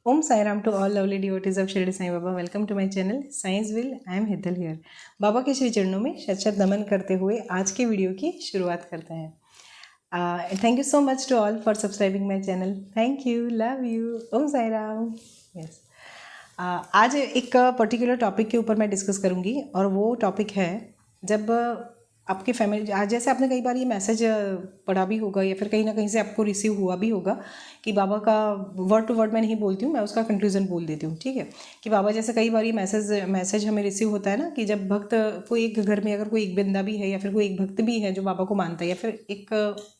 Om Sai Ram to all lovely devotees of Shirdi Sai Baba. Welcome to my channel Science Will. I am Hital here. बाबा के श्री चरणों में शत नमन करते हुए आज के वीडियो की शुरुआत करते हैं. Thank you so much to all for subscribing my channel. Thank you, love you. Om Sai Ram. Yes, आज एक पर्टिकुलर टॉपिक के ऊपर मैं डिस्कस करूँगी और वो टॉपिक है जब आपकी फैमिली, आज जैसे आपने कई बार ये मैसेज पढ़ा भी होगा या फिर कहीं ना कहीं से आपको रिसीव हुआ भी होगा कि बाबा का वर्ड टू वर्ड मैं नहीं बोलती हूँ, मैं उसका कंक्लूजन बोल देती हूँ. ठीक है, कि बाबा जैसे कई बार ये मैसेज हमें रिसीव होता है ना कि जब भक्त कोई एक घर में अगर कोई एक बंदा भी है या फिर कोई एक भक्त भी है जो बाबा को मानता है या फिर एक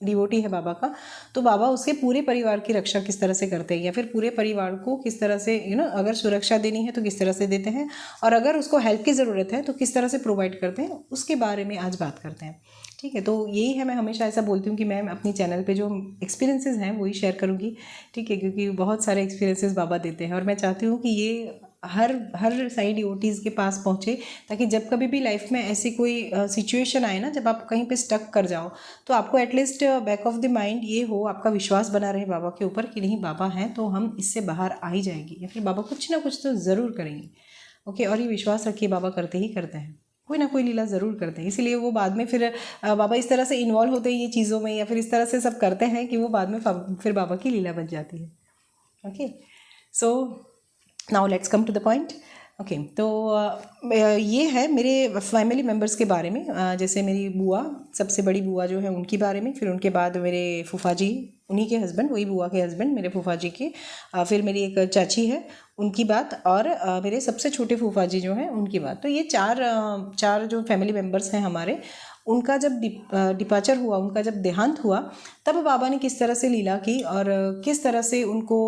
डिवोटी है बाबा का, तो बाबा उसके पूरे परिवार की रक्षा किस तरह से करते हैं या फिर पूरे परिवार को किस तरह से अगर सुरक्षा देनी है तो किस तरह से देते हैं और अगर उसको हेल्प की ज़रूरत है तो किस तरह से प्रोवाइड करते हैं, उसके बारे में आज बात करते हैं. ठीक है, तो यही है, मैं हमेशा ऐसा बोलती हूँ कि मैं अपनी चैनल पे जो एक्सपीरियंसेस हैं वही शेयर करूँगी. ठीक है, क्योंकि बहुत सारे एक्सपीरियंसेस बाबा देते हैं और मैं चाहती हूँ कि ये हर साइड डिवोटीज़ के पास पहुँचे, ताकि जब कभी भी लाइफ में ऐसी कोई सिचुएशन आए ना, जब आप कहीं पे स्टक कर जाओ, तो आपको at least back of the mind ये हो, आपका विश्वास बना रहे बाबा के ऊपर कि नहीं, बाबा हैं तो हम इससे बाहर आ ही जाएंगे या फिर बाबा कुछ ना कुछ तो ज़रूर करेंगे. ओके, और ये विश्वास रखिए, बाबा करते ही करते हैं, कोई ना कोई लीला ज़रूर करते हैं. इसीलिए वो बाद में फिर बाबा इस तरह से इन्वॉल्व होते हैं ये चीज़ों में या फिर इस तरह से सब करते हैं कि वो बाद में फिर बाबा की लीला बन जाती है. Okay, so now let's come to the point. Okay, तो ये है मेरे फैमिली मेम्बर्स के बारे में. जैसे मेरी बुआ, सबसे बड़ी बुआ जो है उनके बारे में, फिर उनके बाद मेरे फूफा जी, उन्हीं के हस्बैंड, वही बुआ के हस्बैंड मेरे फूफा जी के, फिर मेरी एक चाची है उनकी बात, और मेरे सबसे छोटे फूफा जी जो हैं उनकी बात. तो ये चार जो फैमिली मेम्बर्स हैं हमारे, उनका जब डिपार्चर हुआ, उनका जब देहांत हुआ, तब बाबा ने किस तरह से लीला की और किस तरह से उनको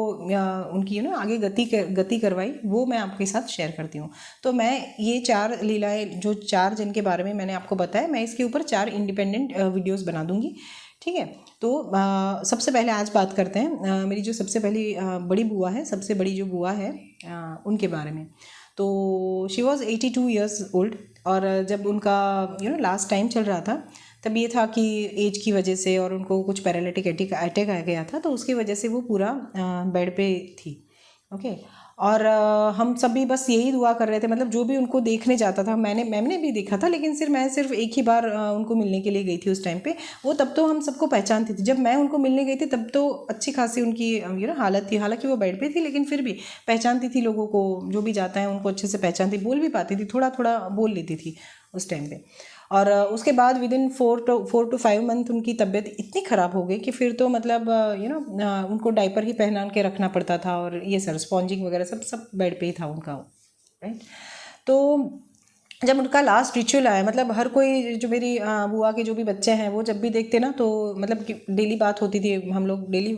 उनकी आगे गति करवाई, वो मैं आपके साथ शेयर करती हूँ. तो मैं ये 4 लीलाएं, जो 4 जिनके बारे में मैंने आपको बताया, मैं इसके ऊपर 4 इंडिपेंडेंट वीडियोस बना दूंगी. ठीक है, तो सबसे पहले आज बात करते हैं मेरी जो सबसे पहली बड़ी बुआ है, सबसे बड़ी जो बुआ है उनके बारे में. तो शी वॉज 82 ईयर्स ओल्ड, और जब उनका लास्ट टाइम चल रहा था, तब ये था कि एज की वजह से और उनको कुछ पैरालिटिक अटैक आ गया था, तो उसकी वजह से वो पूरा बेड पे थी. ओके, और हम सभी बस यही दुआ कर रहे थे, मतलब जो भी उनको देखने जाता था, मैंने भी देखा था, लेकिन मैं सिर्फ एक ही बार उनको मिलने के लिए गई थी उस टाइम पे. वो तब तो हम सबको पहचानती थी. जब मैं उनको मिलने गई थी तब तो अच्छी खासी उनकी हालत थी, हालांकि वो बेड पे थी, लेकिन फिर भी पहचानती थी लोगों को, जो भी जाता है उनको अच्छे से पहचानती, बोल भी पाती थी, थोड़ा थोड़ा बोल लेती थी उस टाइम पे. और उसके बाद विदिन 4 to 5 मंथ उनकी तबीयत इतनी ख़राब हो गई कि फिर तो मतलब उनको डायपर ही पहना के रखना पड़ता था, और ये सर स्पॉन्जिंग वगैरह सब बेड पे ही था उनका. राइट, तो जब उनका लास्ट रिचुअल आया, मतलब हर कोई, जो मेरी बुआ के जो भी बच्चे हैं, वो जब भी देखते ना, तो मतलब डेली बात होती थी, हम लोग डेली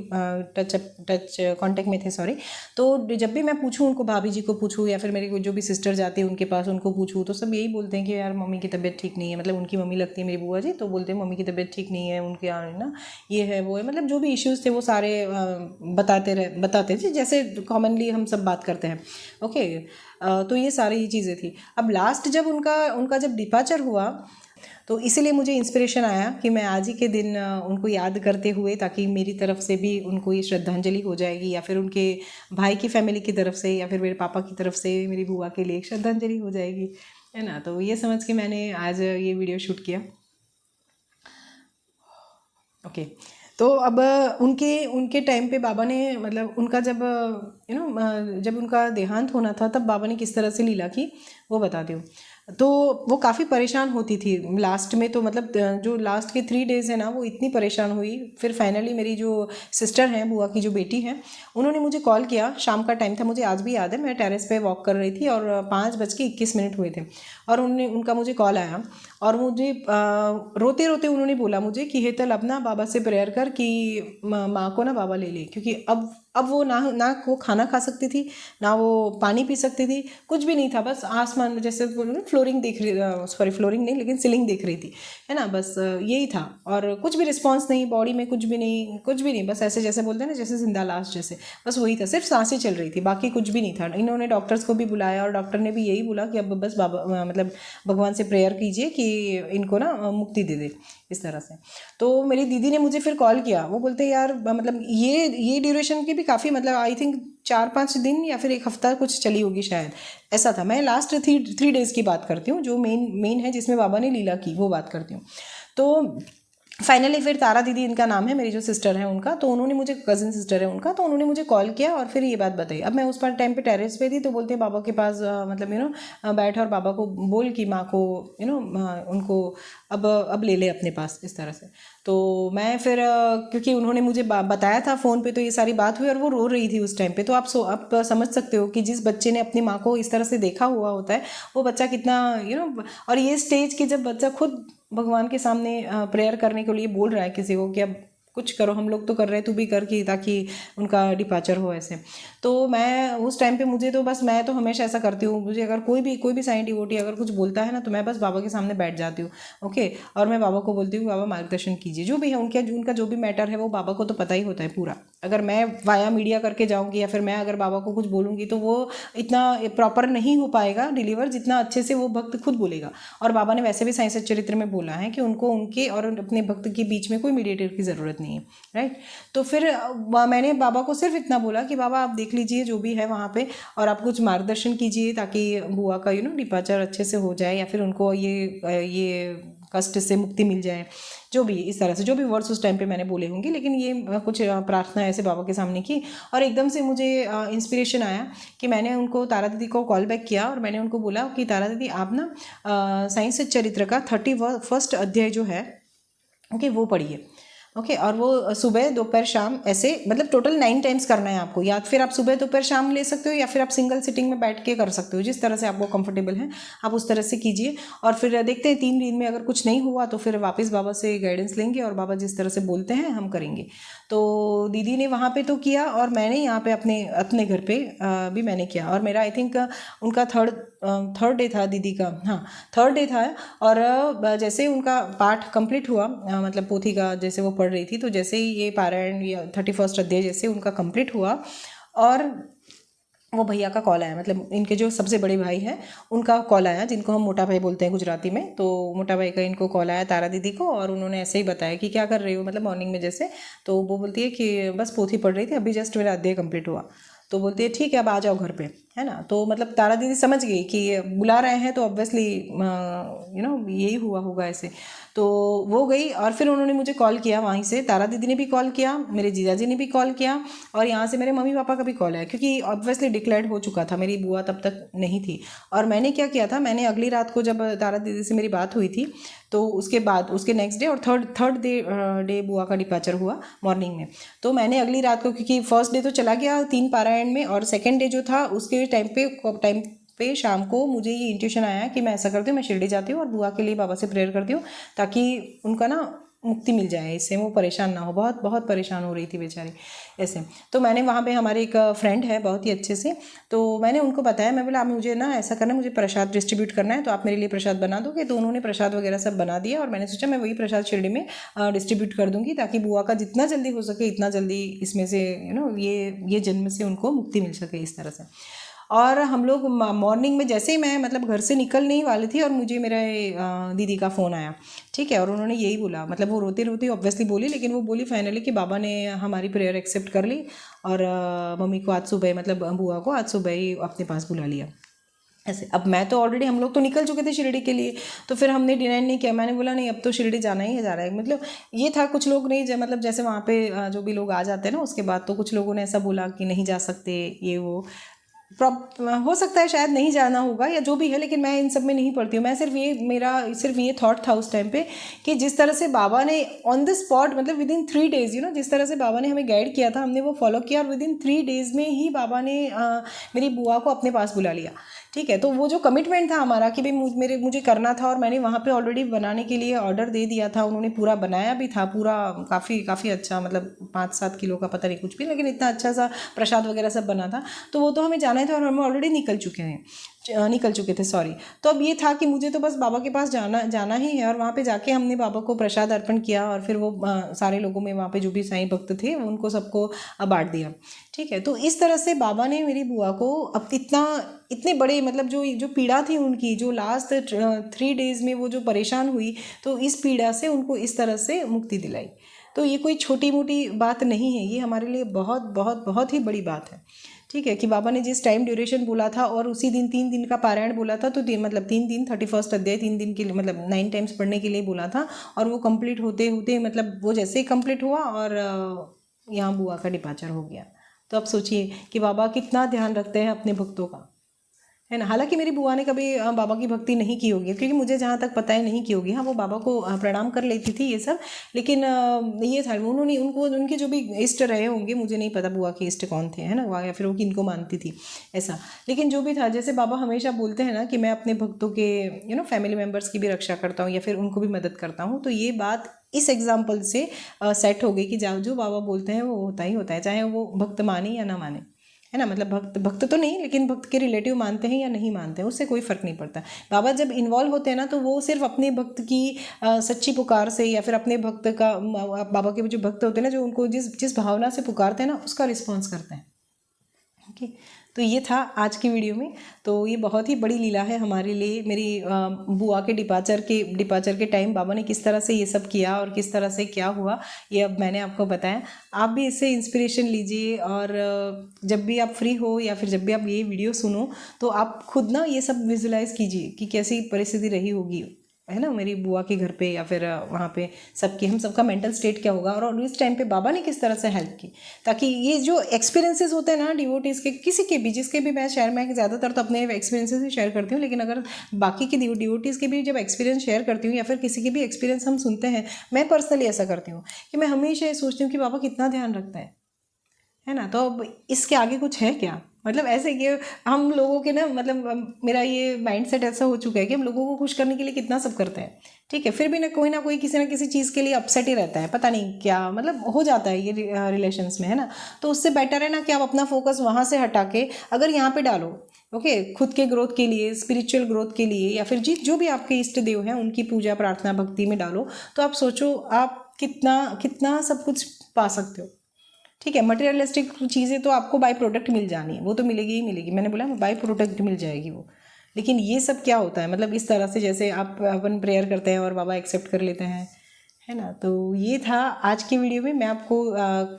टच कांटेक्ट में थे, सॉरी. तो जब भी मैं पूछूं उनको, भाभी जी को पूछूं या फिर मेरी जो भी सिस्टर जाती है उनके पास, उनको पूछूं, तो सब यही बोलते हैं कि यार मम्मी की तबीयत ठीक नहीं है. मतलब उनकी मम्मी लगती है मेरी बुआ जी, तो बोलते हैं मम्मी की तबीयत ठीक नहीं है, उनके ना ये है वो है, मतलब जो भी इश्यूज़ थे वो सारे बताते थे, जैसे कॉमनली हम सब बात करते हैं. ओके, तो ये सारी ही चीज़ें थी. अब लास्ट जब उनका जब डिपार्चर हुआ, तो इसीलिए मुझे इंस्पिरेशन आया कि मैं आज ही के दिन उनको याद करते हुए, ताकि मेरी तरफ से भी उनको ये श्रद्धांजलि हो जाएगी, या फिर उनके भाई की फैमिली की तरफ से, या फिर मेरे पापा की तरफ से मेरी बुआ के लिए एक श्रद्धांजलि हो जाएगी, है ना. तो ये समझ के मैंने आज ये वीडियो शूट किया. ओके, तो अब उनके टाइम पे बाबा ने, मतलब उनका जब जब उनका देहांत होना था, तब बाबा ने किस तरह से लीला की वो बताती हूँ. तो वो काफ़ी परेशान होती थी लास्ट में, तो मतलब जो लास्ट के 3 डेज़ है ना, वो इतनी परेशान हुई. फिर फाइनली मेरी जो सिस्टर हैं, बुआ की जो बेटी है, उन्होंने मुझे कॉल किया. शाम का टाइम था, मुझे आज भी याद है, मैं टेरेस पे वॉक कर रही थी और 5:21 हुए थे, और उनका मुझे कॉल आया, और मुझे रोते रोते उन्होंने बोला मुझे कि हेतल, अब ना बाबा से प्रेयर कर कि माँ को ना बाबा ले ले, क्योंकि अब वो ना वो खाना खा सकती थी, ना वो पानी पी सकती थी, कुछ भी नहीं था. बस आसमान में, जैसे फ्लोरिंग देख रही, सॉरी फ्लोरिंग नहीं, लेकिन सीलिंग देख रही थी, है ना. बस यही था, और कुछ भी रिस्पॉन्स नहीं, बॉडी में कुछ भी नहीं, बस ऐसे जैसे बोलते हैं ना, जैसे जिंदा लाश जैसे, बस वही था, सिर्फ सांसें चल रही थी, बाकी कुछ भी नहीं था. इन्होंने डॉक्टर्स को भी बुलाया, और डॉक्टर ने भी यही बोला कि अब बस बाबा, मतलब भगवान से प्रेयर कीजिए कि इनको ना मुक्ति दे दे, इस तरह से. तो मेरी दीदी ने मुझे फिर कॉल किया, वो बोलते यार, मतलब ये ड्यूरेशन के भी काफ़ी मतलब आई थिंक 4-5 दिन या फिर एक हफ्ता कुछ चली होगी शायद, ऐसा था। मैं लास्ट 3 डेज़ की बात करती हूँ, जो मेन है जिसमें बाबा ने लीला की, वो बात करती हूँ। तो फाइनली फिर तारा दीदी इनका नाम है, मेरी जो सिस्टर है उनका, तो उन्होंने मुझे, कज़न सिस्टर है उनका, तो उन्होंने मुझे कॉल किया और फिर ये बात बताई। अब मैं उस पर टाइम पे टेरेस पे थी, तो बोलते हैं बाबा के पास मतलब बैठ और बाबा को बोल कि माँ को उनको अब ले ले अपने पास, इस तरह से। तो मैं फिर क्योंकि उन्होंने मुझे बताया था फ़ोन पे, तो ये सारी बात हुई और वो रो रही थी उस टाइम पे। तो आप समझ सकते हो कि जिस बच्चे ने अपनी माँ को इस तरह से देखा हुआ होता है, वो बच्चा कितना और ये स्टेज की जब बच्चा खुद भगवान के सामने प्रेयर करने के लिए बोल रहा है किसी को कि अब कुछ करो, हम लोग तो कर रहे हैं, तू भी कर, कि ताकि उनका डिपार्चर हो ऐसे। तो मैं उस टाइम पे मुझे तो बस, मैं तो हमेशा ऐसा करती हूँ, मुझे अगर कोई भी साईं डिवोटी अगर कुछ बोलता है ना, तो मैं बस बाबा के सामने बैठ जाती हूँ। ओके, और मैं बाबा को बोलती हूँ बाबा मार्गदर्शन कीजिए, जो भी है उनका जो भी मैटर है वो बाबा को तो पता ही होता है पूरा। अगर मैं वाया मीडिया करके जाऊँगी या फिर मैं अगर बाबा को कुछ बोलूँगी तो वो इतना प्रॉपर नहीं हो पाएगा डिलीवर, जितना अच्छे से वो भक्त खुद बोलेगा। और बाबा ने वैसे भी साईं सच्चरित्र में बोला है कि उनको उनके और अपने भक्त के बीच में कोई मीडिएटर की ज़रूरत नहीं है, राइट। तो फिर मैंने बाबा को सिर्फ इतना बोला कि बाबा आप देख लीजिए जो भी है वहाँ पे, और आप कुछ मार्गदर्शन कीजिए ताकि बुआ का डिपार्चर अच्छे से हो जाए, या फिर उनको ये कष्ट से मुक्ति मिल जाए, जो भी इस तरह से जो भी वर्ड्स उस टाइम पे मैंने बोले होंगे। लेकिन ये कुछ प्रार्थना ऐसे बाबा के सामने की, और एकदम से मुझे इंस्पिरेशन आया कि मैंने उनको, तारा दीदी को कॉल बैक किया और मैंने उनको बोला कि तारा दीदी आप ना साईं सच्चरित्र का 31 अध्याय जो है, ओके, वो पढ़िए। ओके, और वो सुबह दोपहर शाम ऐसे मतलब टोटल 9 टाइम्स करना है आपको, या फिर आप सुबह दोपहर शाम ले सकते हो, या फिर आप सिंगल सिटिंग में बैठ के कर सकते हो, जिस तरह से आपको कंफर्टेबल है आप उस तरह से कीजिए। और फिर देखते हैं 3 दिन में अगर कुछ नहीं हुआ तो फिर वापस बाबा से गाइडेंस लेंगे, और बाबा जिस तरह से बोलते हैं हम करेंगे। तो दीदी ने वहाँ पे तो किया, और मैंने यहाँ पे अपने घर पे भी मैंने किया। और मेरा आई थिंक उनका थर्ड डे था दीदी का, हाँ थर्ड डे था। और जैसे उनका पाठ कंप्लीट हुआ, मतलब पोथी का जैसे वो पढ़ रही थी, तो जैसे ही ये पारायण या 31 अध्याय जैसे उनका कंप्लीट हुआ, और वो भैया का कॉल आया, मतलब इनके जो सबसे बड़े भाई हैं उनका कॉल आया, जिनको हम मोटा भाई बोलते हैं गुजराती में। तो मोटा भाई का इनको कॉल आया तारा दीदी को, और उन्होंने ऐसे ही बताया कि क्या कर रही हो, मतलब मॉर्निंग में जैसे। तो वो बोलती है कि बस पोथी पढ़ रही थी, अभी जस्ट मेरा अध्याय कंप्लीट हुआ। तो बोलती है ठीक है अब आ जाओ घर पे, है ना। तो मतलब तारा दीदी समझ गई कि बुला रहे हैं, तो ऑब्वियसली यही हुआ होगा ऐसे। तो वो गई, और फिर उन्होंने मुझे कॉल किया वहीं से, तारा दीदी ने भी कॉल किया, मेरे जीजाजी ने भी कॉल किया, और यहाँ से मेरे मम्मी पापा का भी कॉल आया, क्योंकि ऑब्वियसली डिक्लेयर्ड हो चुका था, मेरी बुआ तब तक नहीं थी। और मैंने क्या किया था, मैंने अगली रात को जब तारा दीदी से मेरी बात हुई थी, तो उसके बाद उसके नेक्स्ट डे और थर्ड डे बुआ का डिपार्चर हुआ मॉर्निंग में। तो मैंने अगली रात को, क्योंकि फर्स्ट डे तो चला गया 3 पारायण में, और सेकेंड डे जो था उसके टाइम पे शाम को मुझे ये इंट्यूशन आया कि मैं ऐसा करती हूँ, मैं शिरडी जाती हूँ और बुआ के लिए बाबा से प्रेयर करती हूँ, ताकि उनका ना मुक्ति मिल जाए, इससे वो परेशान ना हो, बहुत बहुत परेशान हो रही थी बेचारी ऐसे। तो मैंने वहाँ पे, हमारे एक फ्रेंड है बहुत ही अच्छे से, तो मैंने उनको बताया, मैं बोला आप मुझे ना ऐसा करना है, मुझे प्रसाद डिस्ट्रीब्यूट करना है, तो आप मेरे लिए प्रसाद बना दोगे। तो उन्होंने प्रसाद वगैरह सब बना दिया, और मैंने सोचा मैं वही प्रसाद शिरडी में डिस्ट्रीब्यूट कर दूँगी, ताकि बुआ का जितना जल्दी हो सके इतना जल्दी इसमें से ये जन्म से उनको मुक्ति मिल सके, इस तरह से। और हम लोग मॉर्निंग में जैसे ही मैं मतलब घर से निकलने ही वाली थी, और मुझे मेरे दीदी का फ़ोन आया, ठीक है। और उन्होंने यही बोला, मतलब वो रोती रोती ऑब्वियसली बोली, लेकिन वो बोली फाइनली कि बाबा ने हमारी प्रेयर एक्सेप्ट कर ली, और मम्मी को आज सुबह, मतलब बुआ को आज सुबह ही अपने पास बुला लिया ऐसे। अब मैं तो ऑलरेडी, हम लोग तो निकल चुके थे शिरडी के लिए, तो फिर हमने डिनाई नहीं किया, मैंने बोला नहीं अब तो शिरडी जाना ही है, जा रहा है। मतलब ये था, कुछ लोग नहीं, मतलब जैसे वहाँ पे जो भी लोग आ जाते हैं ना उसके बाद, तो कुछ लोगों ने ऐसा बोला कि नहीं जा सकते, ये वो हो सकता है शायद नहीं जाना होगा या जो भी है, लेकिन मैं इन सब में नहीं पढ़ती हूँ। मैं मेरा सिर्फ ये थॉट था उस टाइम पे कि जिस तरह से बाबा ने ऑन द स्पॉट, मतलब विद इन 3 डेज़ जिस तरह से बाबा ने हमें गाइड किया था, हमने वो फॉलो किया, और विद इन 3 डेज़ में ही बाबा ने मेरी बुआ को अपने पास बुला लिया, ठीक है। तो वो जो कमिटमेंट था हमारा कि भाई मुझे करना था, और मैंने वहाँ पे ऑलरेडी बनाने के लिए ऑर्डर दे दिया था, उन्होंने पूरा बनाया भी था, पूरा काफ़ी अच्छा, मतलब 5-7 किलो का पता नहीं कुछ भी, लेकिन इतना अच्छा सा प्रसाद वगैरह सब बना था। तो वो तो हमें जाना ही था, और हम ऑलरेडी निकल चुके थे सॉरी। तो अब ये था कि मुझे तो बस बाबा के पास जाना ही है, और वहाँ पे जाके हमने बाबा को प्रसाद अर्पण किया, और फिर वो सारे लोगों में वहाँ पे जो भी साईं भक्त थे उनको सबको बांट दिया, ठीक है। तो इस तरह से बाबा ने मेरी बुआ को अब इतने बड़े, मतलब जो पीड़ा थी उनकी, जो लास्ट 3 डेज़ में वो जो परेशान हुई, तो इस पीड़ा से उनको इस तरह से मुक्ति दिलाई। तो ये कोई छोटी मोटी बात नहीं है, ये हमारे लिए बहुत बहुत बहुत ही बड़ी बात है। ठीक है, कि बाबा ने जिस टाइम ड्यूरेशन बोला था और उसी दिन 3 दिन का पारायण बोला था, तो मतलब 3 दिन 31 अध्याय 3 दिन के लिए मतलब 9 टाइम्स पढ़ने के लिए बोला था, और वो कंप्लीट होते होते मतलब वो जैसे ही कंप्लीट हुआ और यहाँ बुआ का डिपार्चर हो गया। तो अब सोचिए कि बाबा कितना ध्यान रखते हैं अपने भक्तों का, है ना। हालांकि मेरी बुआ ने कभी बाबा की भक्ति नहीं की होगी, क्योंकि मुझे जहाँ तक पता है नहीं की होगी। हाँ, वो बाबा को प्रणाम कर लेती थी ये सब, लेकिन ये था उन्होंने उनको उनके जो भी इष्ट रहे होंगे, मुझे नहीं पता बुआ के इष्ट कौन थे, है ना, या फिर वो किनको मानती थी ऐसा। लेकिन जो भी था, जैसे बाबा हमेशा बोलते हैं ना कि मैं अपने भक्तों के फैमिली मेम्बर्स की भी रक्षा करता हूँ या फिर उनको भी मदद करता हूँ, तो ये बात इस एग्जाम्पल से सेट हो गई कि जो बाबा बोलते हैं वो होता ही होता है, चाहे वो भक्त माने या ना माने, है ना। मतलब भक्त तो नहीं, लेकिन भक्त के रिलेटिव मानते हैं या नहीं मानते हैं, उससे कोई फ़र्क नहीं पड़ता। बाबा जब इन्वॉल्व होते हैं ना, तो वो सिर्फ अपने भक्त की सच्ची पुकार से या फिर अपने भक्त का, बाबा के जो भक्त होते हैं ना, जो उनको जिस भावना से पुकारते हैं ना, उसका रिस्पॉन्स करते हैं। ओके, तो ये था आज की वीडियो में। तो ये बहुत ही बड़ी लीला है हमारे लिए। मेरी बुआ के डिपार्चर के टाइम बाबा ने किस तरह से ये सब किया और किस तरह से क्या हुआ, ये अब मैंने आपको बताया। आप भी इससे इंस्पिरेशन लीजिए, और जब भी आप फ्री हो या फिर जब भी आप ये वीडियो सुनो, तो आप खुद ना ये सब विजुलाइज कीजिए कि कैसी परिस्थिति रही होगी, है ना, मेरी बुआ के घर पे या फिर वहाँ पे हम सबका मेंटल स्टेट क्या होगा, और इस टाइम पे बाबा ने किस तरह से हेल्प की, ताकि ये जो एक्सपीरियंसेस होते हैं ना डिवोटीज़ के, किसी के भी, जिसके भी मैं ज़्यादातर तो अपने एक्सपीरियंसेस ही शेयर करती हूँ, लेकिन अगर बाकी के डिवोटीज़ के भी जब एक्सपीरियंस शेयर करती हूँ या फिर किसी के भी एक्सपीरियंस हम सुनते हैं, मैं पर्सनली ऐसा करती हूँ कि मैं हमेशा ये सोचती हूँ कि बाबा कितना ध्यान रखता है ना। तो अब इसके आगे कुछ है क्या, मतलब ऐसे कि हम लोगों के ना, मतलब मेरा ये माइंडसेट ऐसा हो चुका है कि हम लोगों को खुश करने के लिए कितना सब करते हैं, ठीक है, फिर भी ना कोई किसी ना किसी चीज़ के लिए अपसेट ही रहता है, पता नहीं क्या मतलब हो जाता है ये रिलेशंस में, है ना। तो उससे बेटर है ना कि आप अपना फोकस वहाँ से हटा के अगर यहाँ पे डालो, ओके, खुद के ग्रोथ के लिए, स्पिरिचुअल ग्रोथ के लिए, या फिर जो भी आपके इष्ट देव हैं उनकी पूजा प्रार्थना भक्ति में डालो, तो आप सोचो आप कितना कितना सब कुछ पा सकते हो। ठीक है, मटेरियलिस्टिक चीज़ें तो आपको बाय प्रोडक्ट मिल जानी है, वो तो मिलेगी ही मिलेगी, मैंने बोला बाय प्रोडक्ट मिल जाएगी वो। लेकिन ये सब क्या होता है, मतलब इस तरह से जैसे आप अपन प्रेयर करते हैं और बाबा एक्सेप्ट कर लेते हैं, है ना। तो ये था आज की वीडियो में। मैं आपको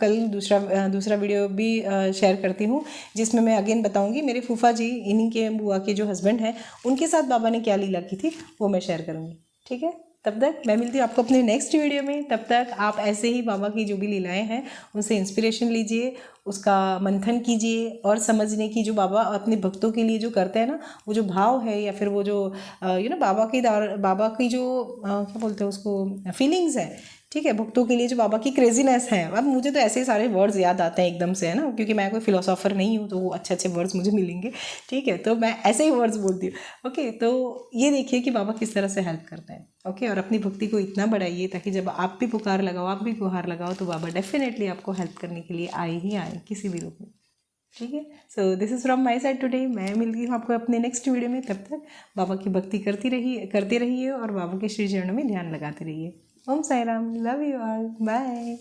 कल दूसरा वीडियो भी शेयर करती हूँ, जिसमें मैं अगेन बताऊँगी मेरे फूफा जी, इन्हीं के बुआ के जो हस्बैंड हैं, उनके साथ बाबा ने क्या लीला की थी, वो मैं शेयर करूँगी। ठीक है, तब तक मैं मिलती हूँ आपको अपने नेक्स्ट वीडियो में। तब तक आप ऐसे ही बाबा की जो भी लीलाएं हैं उनसे इंस्पिरेशन लीजिए, उसका मंथन कीजिए, और समझने की जो बाबा अपने भक्तों के लिए जो करते हैं ना, वो जो भाव है या फिर वो जो बाबा की जो क्या बोलते हैं उसको, फीलिंग्स है, ठीक है, भक्तों के लिए जो बाबा की क्रेजीनेस है। अब मुझे तो ऐसे ही सारे वर्ड्स याद आते हैं एकदम से, है ना, क्योंकि मैं कोई फिलोसोफर नहीं हूँ, तो वो अच्छे अच्छे वर्ड्स मुझे मिलेंगे, ठीक है, तो मैं ऐसे ही वर्ड्स बोलती हूँ। ओके, तो ये देखिए कि बाबा किस तरह से हेल्प करते हैं। ओके, और अपनी भक्ति को इतना बढ़ाइए ताकि जब आप भी पुकार लगाओ, आप भी गुहार लगाओ, तो बाबा डेफिनेटली आपको हेल्प करने के लिए आए ही आए, किसी भी रूप में। ठीक है, so this is from my side today. मैं मिलती हूँ आपको अपने नेक्स्ट वीडियो में। तब तक बाबा की भक्ति करते रहिए और बाबा के श्री चरणों में ध्यान लगाते रहिए। Om Sai Ram, love you all, bye.